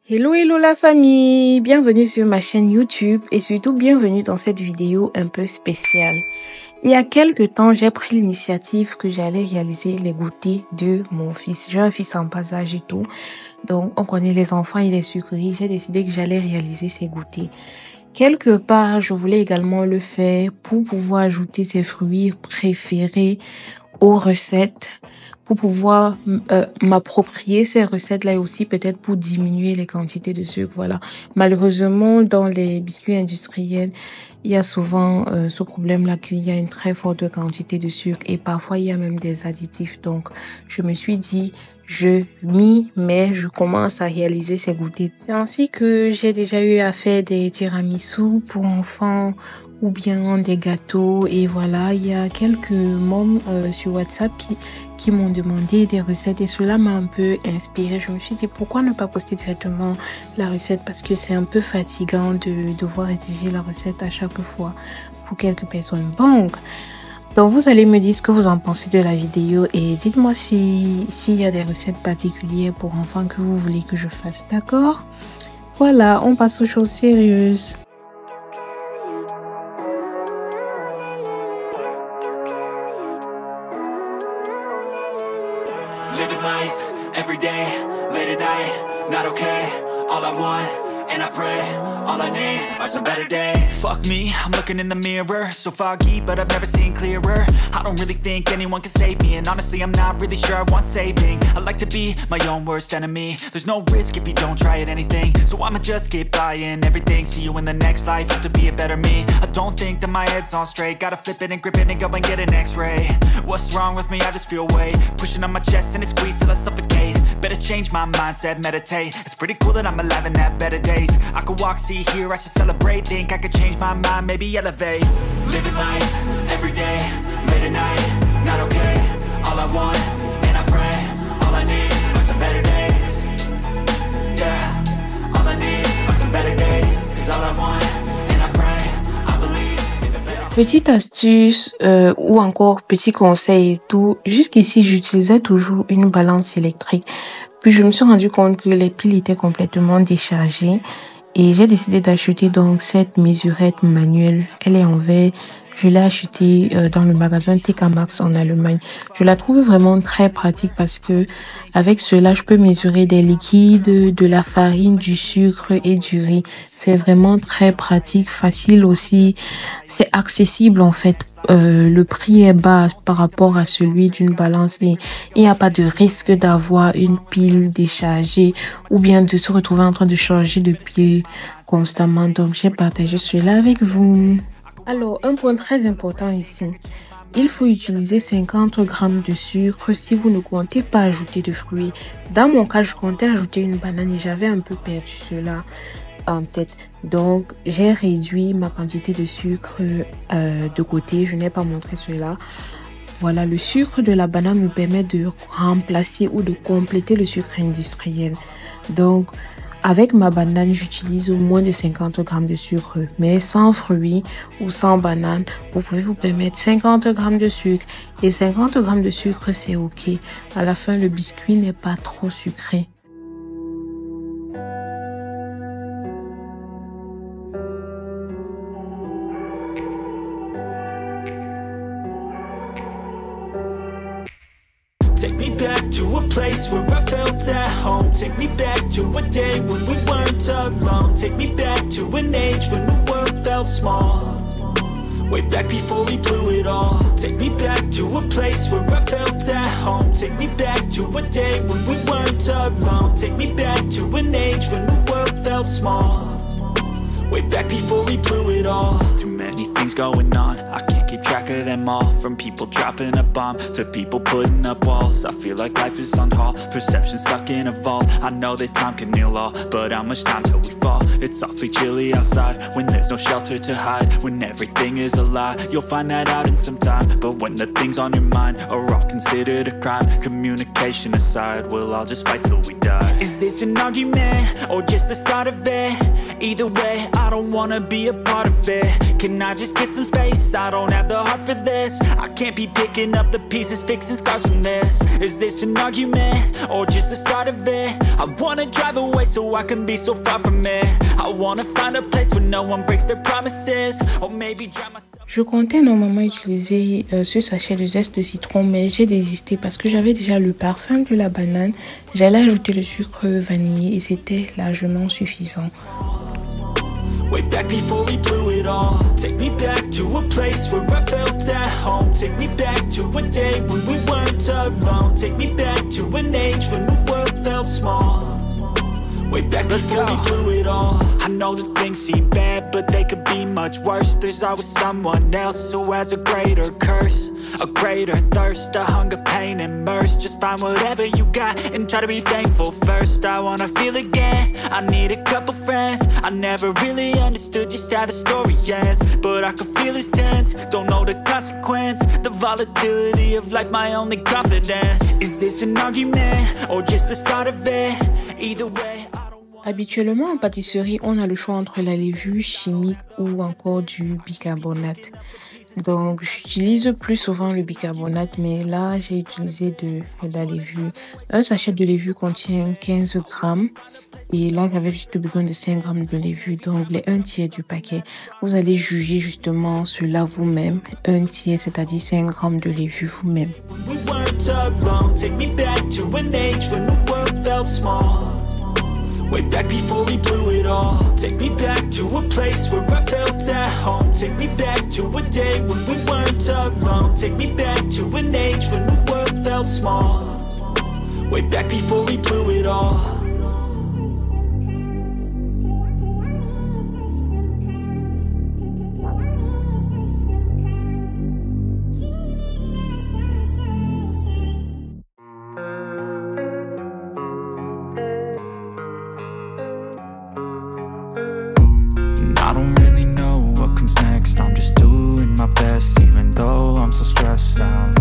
Hello la famille, bienvenue sur ma chaîne YouTube et surtout bienvenue dans cette vidéo un peu spéciale. Il y a quelques temps, j'ai pris l'initiative que j'allais réaliser les goûters de mon fils. J'ai un fils en bas âge et tout, donc on connaît les enfants et les sucreries. J'ai décidé que j'allais réaliser ces goûters. Quelque part, je voulais également le faire pour pouvoir ajouter ses fruits préférés aux recettes, pour pouvoir m'approprier ces recettes-là et aussi peut-être pour diminuer les quantités de sucre. Voilà. Malheureusement, dans les biscuits industriels, il y a souvent ce problème-là qu'il y a une très forte quantité de sucre et parfois il y a même des additifs. Donc, je me suis dit, je m'y mets, je commence à réaliser ces goûters. C'est ainsi que j'ai déjà eu à faire des tiramisu pour enfants ou bien des gâteaux. Et voilà, il y a quelques mômes sur WhatsApp qui m'ont demandé des recettes et cela m'a un peu inspirée. Je me suis dit, pourquoi ne pas poster directement la recette parce que c'est un peu fatigant de devoir rédiger la recette à chaque fois pour quelques personnes. Donc vous allez me dire ce que vous en pensez de la vidéo et dites-moi s'il y a des recettes particulières pour enfants que vous voulez que je fasse, d'accord? Voilà, on passe aux choses sérieuses. Living life, every day, late at night, not okay. All I want, and I pray, all I need are some better days. Fuck me, I'm looking in the mirror, so foggy, but I've never seen clearer. I don't really think anyone can save me, and honestly I'm not really sure I want saving. I like to be my own worst enemy. There's no risk if you don't try at anything, so I'ma just keep buying everything. See you in the next life, have to be a better me. I don't think that my head's on straight, gotta flip it and grip it and go and get an x-ray. What's wrong with me? I just feel weight pushing on my chest and it squeezes till I suffocate. Better change my mindset, meditate. It's pretty cool that I'm alive and have better days. I could walk, see, hear, I should celebrate. Think I could change my mind, maybe elevate. Living life, every day, late at night, not okay. All I want, and I pray, all I need are some better days. Yeah, all I need are some better days. Cause all I want, and I pray, I believe in the better. Petite astuce ou encore petit conseil et tout. Jusqu'ici, j'utilisais toujours une balance électrique. Puis je me suis rendu compte que les piles étaient complètement déchargées. Et j'ai décidé d'acheter donc cette mesurette manuelle. Elle est en verre. Je l'ai achetée dans le magasin TK Maxx en Allemagne. Je la trouve vraiment très pratique parce que avec cela, je peux mesurer des liquides, de la farine, du sucre et du riz. C'est vraiment très pratique, facile aussi. C'est accessible en fait. Le prix est bas par rapport à celui d'une balance et il n'y a pas de risque d'avoir une pile déchargée ou bien de se retrouver en train de changer de pile constamment. Donc, j'ai partagé cela avec vous. Alors, un point très important ici. Il faut utiliser 50 grammes de sucre si vous ne comptez pas ajouter de fruits. Dans mon cas, je comptais ajouter une banane et j'avais un peu perdu cela en tête. Donc, j'ai réduit ma quantité de sucre de côté. Je n'ai pas montré cela. Voilà, le sucre de la banane me permet de remplacer ou de compléter le sucre industriel. Donc, avec ma banane, j'utilise moins de 50 grammes de sucre. Mais sans fruits ou sans banane, vous pouvez vous permettre 50 grammes de sucre. Et 50 grammes de sucre, c'est OK. À la fin, le biscuit n'est pas trop sucré. Take me back to a place where I felt at home. Take me back to a day when we weren't alone. Take me back to an age when the world felt small. Way back before we blew it all. Take me back to a place where I felt at home. Take me back to a day when we weren't alone. Take me back to an age when the world felt small. Way back before we blew it all. Too many things going on, I can't keep track of them all. From people dropping a bomb to people putting up walls. I feel like life is on hold, perception stuck in a vault. I know that time can heal all, but how much time till we fall? It's awfully chilly outside, when there's no shelter to hide. When everything is a lie, you'll find that out in some time. But when the things on your mind are all considered a crime, communication aside, we'll all just fight till we die. Is this an argument or just the start of it? Either way, I don't wanna be a part of it. Can I just get some space? I don't have the heart for this. I can't be picking up the pieces, fixing scars from this. Is this an argument or just the start of it? I wanna drive away so I can be so far from it. I wanna find a place where no one breaks their promises. Or maybe drown myself. Je comptais normalement utiliser ce sachet de zeste de citron, mais j'ai désisté parce que j'avais déjà le parfum de la banane. J'allais ajouter le sucre vanillé et c'était largement suffisant. Way back before we blew it all. Take me back to a place where I felt at home. Take me back to a day when we weren't alone. Take me back to an age when the world felt small. Way back before we blew it all. I know that things seem bad, but they could be much worse. There's always someone else who has a greater curse, a greater thirst, a hunger, pain, and mercy. Just find whatever you got and try to be thankful first. I wanna feel again, I need a couple friends. I never really understood just how the story ends, but I can feel it's tense, don't know the consequence. The volatility of life, my only confidence. Is this an argument or just the start of it? Either way, Habituellement, en pâtisserie, on a le choix entre la levure chimique ou encore du bicarbonate. Donc, j'utilise plus souvent le bicarbonate, mais là, j'ai utilisé de la levure. Un sachet de levure contient 15 grammes. Et là, j'avais juste besoin de 5 grammes de levure, donc les 1/3 du paquet. Vous allez juger justement cela vous-même. 1/3, c'est-à-dire 5 grammes de levure vous-même. Way back before we blew it all. Take me back to a place where I felt at home. Take me back to a day when we weren't alone. Take me back to an age when the world felt small. Way back before we blew it all. I don't really know what comes next. I'm just doing my best, even though I'm so stressed out.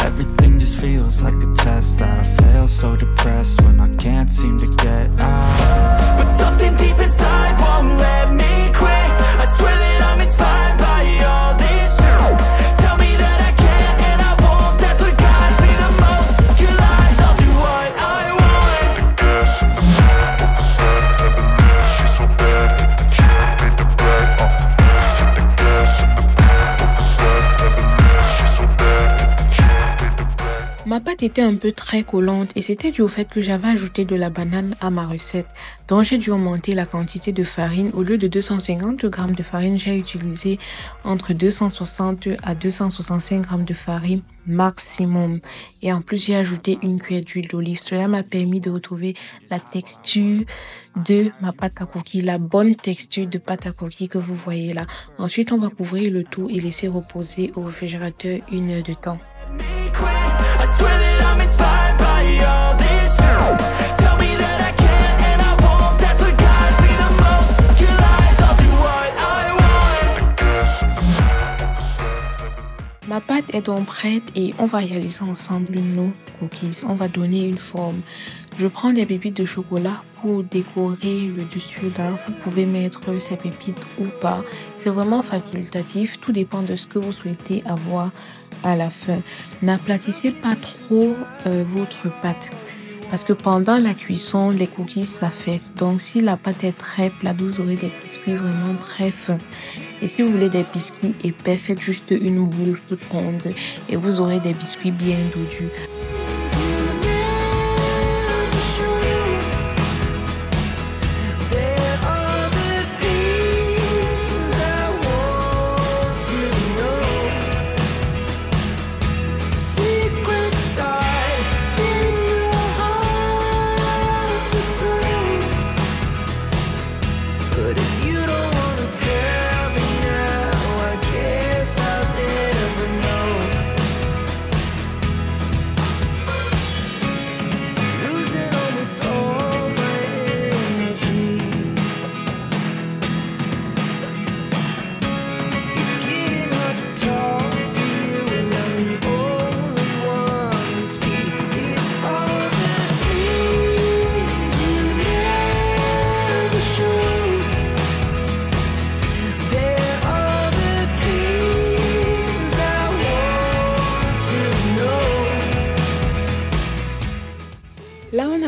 Everything just feels like a test that I fail, so depressed when I can't seem to get out. But something deep inside won't let me quit. I swear that I'm inspired by all this shit. Tell me that I can't and I won't. That's what guides me the most. Your lies, I'll do what I want. Ma pâte était un peu très collante et c'était dû au fait que j'avais ajouté de la banane à ma recette. Donc j'ai dû augmenter la quantité de farine. Au lieu de 250 grammes de farine, j'ai utilisé entre 260 à 265 grammes de farine maximum. Et en plus, j'ai ajouté une cuillère d'huile d'olive. Cela m'a permis de retrouver la texture de ma pâte à cookies, la bonne texture de pâte à cookies que vous voyez là. Ensuite, on va couvrir le tout et laisser reposer au réfrigérateur 1 heure de temps. I swear that I'm inspired by all this shit. Tell me that I can't and I won't. That's what guides me the most. Your lies, I'll do what I want. Ma pâte est donc prête et on va réaliser ensemble nos cookies. On va donner une forme. Je prends des pépites de chocolat pour décorer le dessus là. Vous pouvez mettre ces pépites ou pas. C'est vraiment facultatif. Tout dépend de ce que vous souhaitez avoir à la fin. N'aplatissez pas trop votre pâte. Parce que pendant la cuisson, les cookies s'affaissent. Donc, si la pâte est très plate, vous aurez des biscuits vraiment très fins. Et si vous voulez des biscuits épais, faites juste une boule toute ronde et vous aurez des biscuits bien dodus.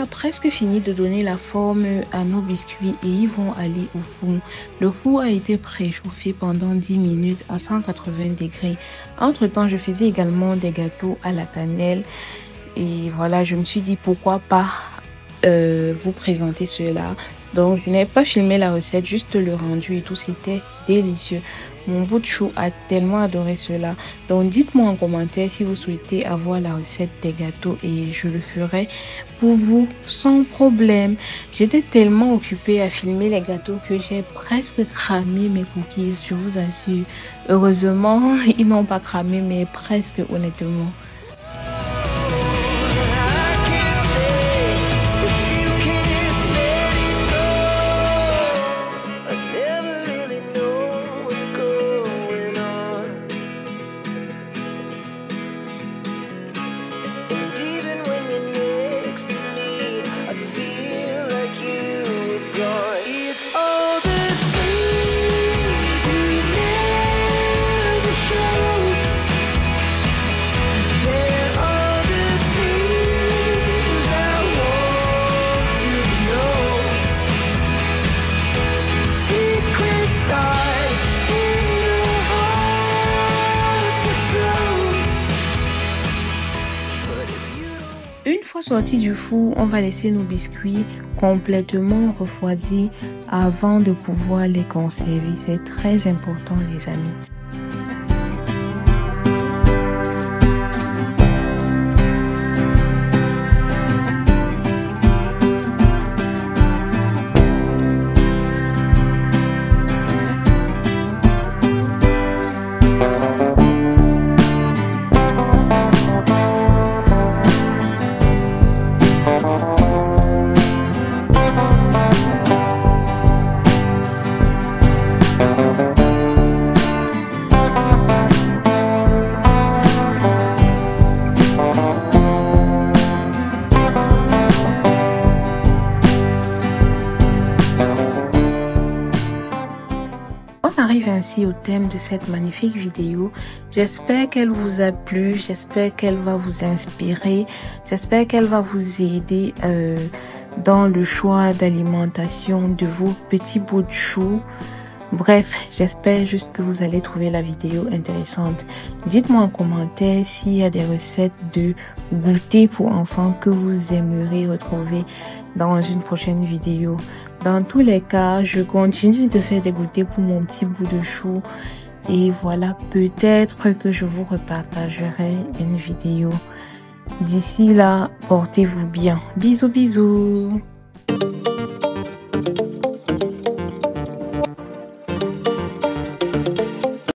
presque fini de donner la forme à nos biscuits et ils vont aller au four. Le four a été préchauffé pendant 10 minutes à 180 degrés. Entre temps, je faisais également des gâteaux à la cannelle. Et voilà, je me suis dit pourquoi pas vous présenter cela. Donc, je n'ai pas filmé la recette, juste le rendu et tout, c'était délicieux. Mon bout de chou a tellement adoré cela. Donc, dites-moi en commentaire si vous souhaitez avoir la recette des gâteaux et je le ferai pour vous sans problème. J'étais tellement occupée à filmer les gâteaux que j'ai presque cramé mes cookies, je vous assure. Heureusement, ils n'ont pas cramé, mais presque honnêtement. Une fois sortis du four, on va laisser nos biscuits complètement refroidis avant de pouvoir les conserver. C'est très important, les amis. On arrive ainsi au thème de cette magnifique vidéo. J'espère qu'elle vous a plu, j'espère qu'elle va vous inspirer, j'espère qu'elle va vous aider dans le choix d'alimentation de vos petits bouts de chou. Bref, j'espère juste que vous allez trouver la vidéo intéressante. Dites-moi en commentaire s'il y a des recettes de goûter pour enfants que vous aimeriez retrouver dans une prochaine vidéo. Dans tous les cas, je continue de faire des goûters pour mon petit bout de chou. Et voilà, peut-être que je vous repartagerai une vidéo. D'ici là, portez-vous bien. Bisous, bisous.